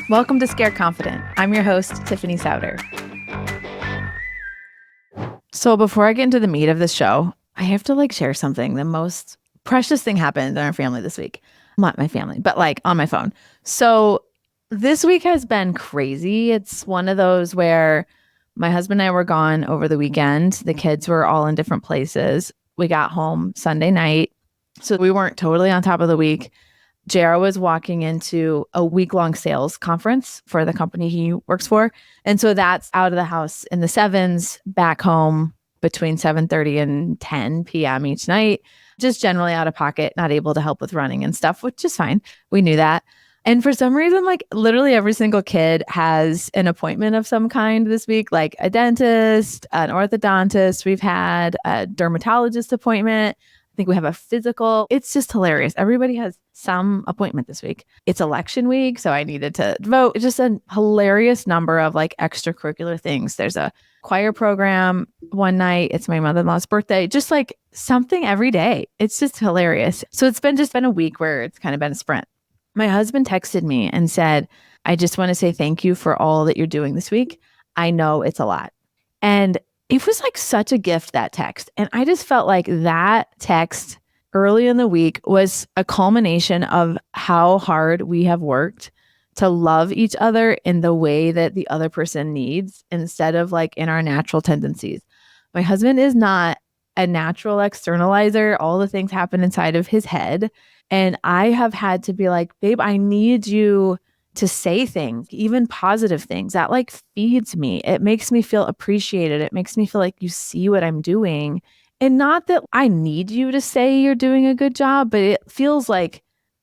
Welcome to Scare Confident. I'm your host, Tiffany Souter. So before I get into the meat of this show, I have to share something. The most precious thing happened in our family this week. Not my family, but on my phone. So this week has been crazy. It's one of those where my husband and I were gone over the weekend. The kids were all in different places. We got home Sunday night, so we weren't totally on top of the week. JR was walking into a week-long sales conference for the company he works for. And so that's out of the house in the 7s, back home between 7:30 and 10 p.m. each night, just generally out of pocket, not able to help with running and stuff, which is fine. We knew that. And for some reason, literally every single kid has an appointment of some kind this week, like a dentist, an orthodontist. We've had a dermatologist appointment. I think we have a physical. It's just hilarious. Everybody has some appointment this week. It's election week, so I needed to vote. It's just a hilarious number of extracurricular things. There's a choir program one night. It's my mother-in-law's birthday. Just something every day. It's just hilarious. So it's been a week where it's kind of been a sprint. My husband texted me and said, I just want to say thank you for all that you're doing this week. I know it's a lot. And it was such a gift, that text. And I just felt like that text early in the week was a culmination of how hard we have worked to love each other in the way that the other person needs instead of in our natural tendencies. My husband is not a natural externalizer. All the things happen inside of his head. And I have had to be like, babe, I need you to say things, even positive things that feeds me. It makes me feel appreciated. It makes me feel like you see what I'm doing. And not that I need you to say you're doing a good job, but it feels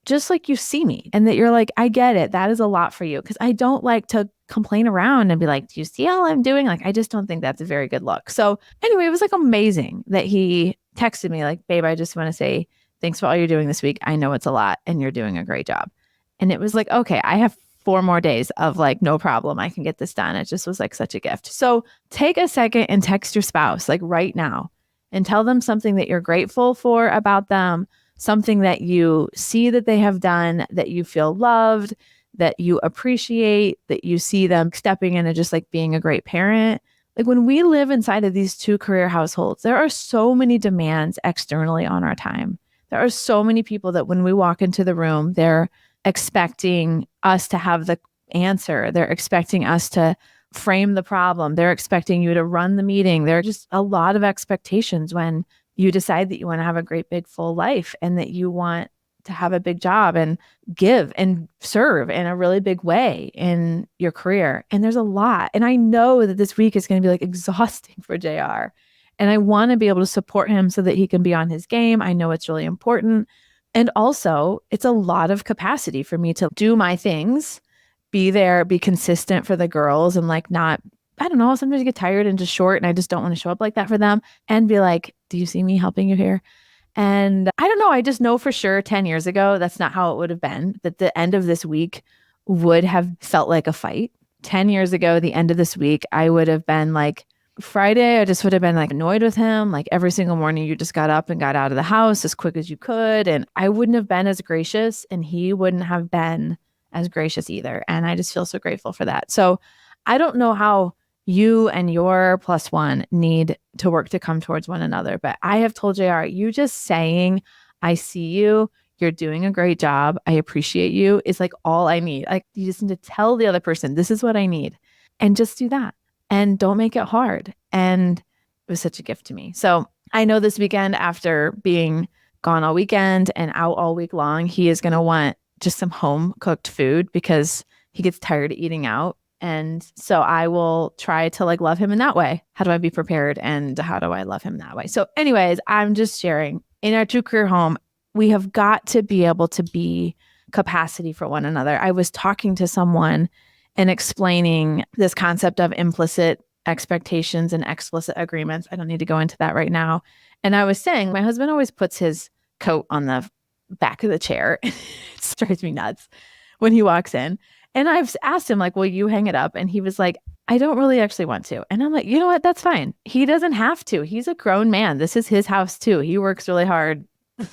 just you see me and that you're I get it. That is a lot for you. Cause I don't like to complain around and be like, do you see all I'm doing? I just don't think that's a very good look. So anyway, it was amazing that he texted me babe, I just want to say thanks for all you're doing this week. I know it's a lot and you're doing a great job. And it was okay, I have 4 more days of no problem. I can get this done. It just was such a gift. So take a second and text your spouse right now and tell them something that you're grateful for about them, something that you see that they have done, that you feel loved, that you appreciate, that you see them stepping in and just being a great parent. When we live inside of these 2 career households, there are so many demands externally on our time. There are so many people that when we walk into the room, they're expecting us to have the answer. They're expecting us to frame the problem. They're expecting you to run the meeting. There are just a lot of expectations when you decide that you want to have a great big full life and that you want to have a big job and give and serve in a really big way in your career. And there's a lot. And I know that this week is going to be exhausting for JR. And I want to be able to support him so that he can be on his game. I know it's really important. And also, it's a lot of capacity for me to do my things, be there, be consistent for the girls and not, I don't know, sometimes you get tired and just short and I just don't want to show up like that for them and be do you see me helping you here? And I don't know, I just know for sure 10 years ago, that's not how it would have been, that the end of this week would have felt like a fight. 10 years ago, the end of this week, I would have been Friday, I just would have been annoyed with him. Every single morning you just got up and got out of the house as quick as you could. And I wouldn't have been as gracious and he wouldn't have been as gracious either. And I just feel so grateful for that. So I don't know how you and your +1 need to work to come towards one another. But I have told JR, you just saying, I see you, you're doing a great job, I appreciate you, is all I need. You just need to tell the other person, this is what I need. And just do that. And don't make it hard. And it was such a gift to me. So I know this weekend, after being gone all weekend and out all week long, he is going to want just some home cooked food because he gets tired of eating out. And so I will try to love him in that way. How do I be prepared and how do I love him that way? So anyways, I'm just sharing in our 2 career home, we have got to be able to be capacity for one another. I was talking to someone and explaining this concept of implicit expectations and explicit agreements. I don't need to go into that right now. And I was saying, my husband always puts his coat on the back of the chair. It drives me nuts when he walks in. And I've asked him, will you hang it up? And he was like, I don't really actually want to. And I'm like, you know what? That's fine. He doesn't have to. He's a grown man. This is his house too. He works really hard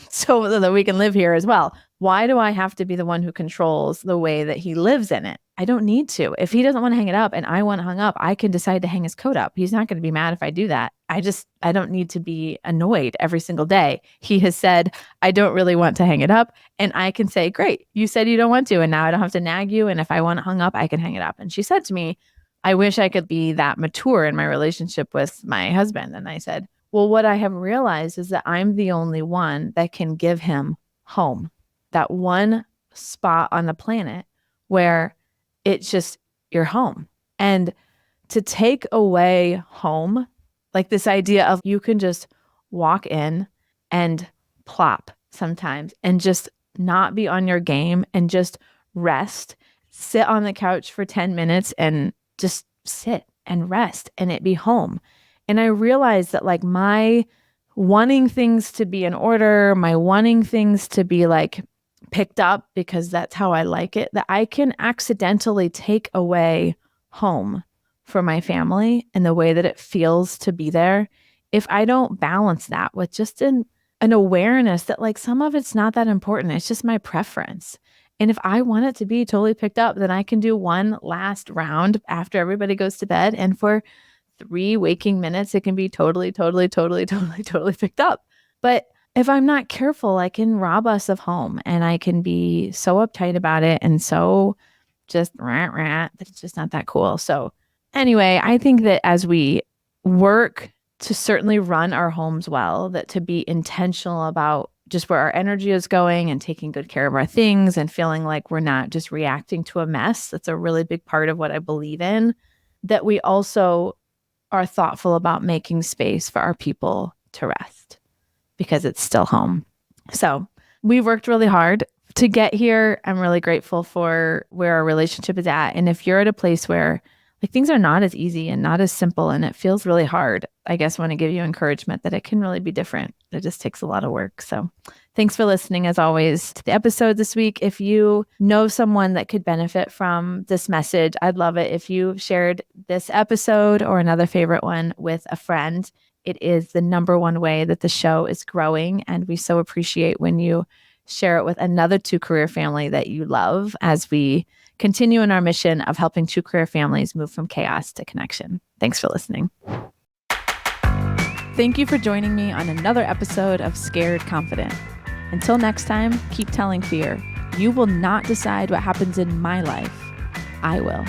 so that we can live here as well. Why do I have to be the one who controls the way that he lives in it? I don't need to. If he doesn't want to hang it up and I want it hung up, I can decide to hang his coat up. He's not going to be mad if I do that. I don't need to be annoyed every single day. He has said, I don't really want to hang it up. And I can say, great, you said you don't want to. And now I don't have to nag you. And if I want it hung up, I can hang it up. And she said to me, I wish I could be that mature in my relationship with my husband. And I said, well, what I have realized is that I'm the only one that can give him home, that one spot on the planet where it's just your home. And to take away home, like this idea of you can just walk in and plop sometimes and just not be on your game and just rest, sit on the couch for 10 minutes and just sit and rest and it be home. And I realized that like my wanting things to be in order, my wanting things to be like picked up because that's how I like it, that I can accidentally take away home for my family and the way that it feels to be there if I don't balance that with just an awareness that like some of it's not that important. It's just my preference. And if I want it to be totally picked up, then I can do one last round after everybody goes to bed. And for 3 waking minutes, it can be totally picked up. But if I'm not careful, I can rob us of home and I can be so uptight about it and so just that it's just not that cool. So anyway, I think that as we work to certainly run our homes well, that to be intentional about just where our energy is going and taking good care of our things and feeling like we're not just reacting to a mess. That's a really big part of what I believe in, that we also are thoughtful about making space for our people to rest because it's still home. So we've worked really hard to get here. I'm really grateful for where our relationship is at. And if you're at a place where like things are not as easy and not as simple and it feels really hard, I guess I want to give you encouragement that it can really be different. It just takes a lot of work. So thanks for listening, as always, to the episode this week. If you know someone that could benefit from this message, I'd love it if you shared this episode or another favorite one with a friend. It is the number one way that the show is growing. And we so appreciate when you share it with another two-career family that you love as we continue in our mission of helping two-career families move from chaos to connection. Thanks for listening. Thank you for joining me on another episode of Scared Confident. Until next time, keep telling fear, you will not decide what happens in my life. I will.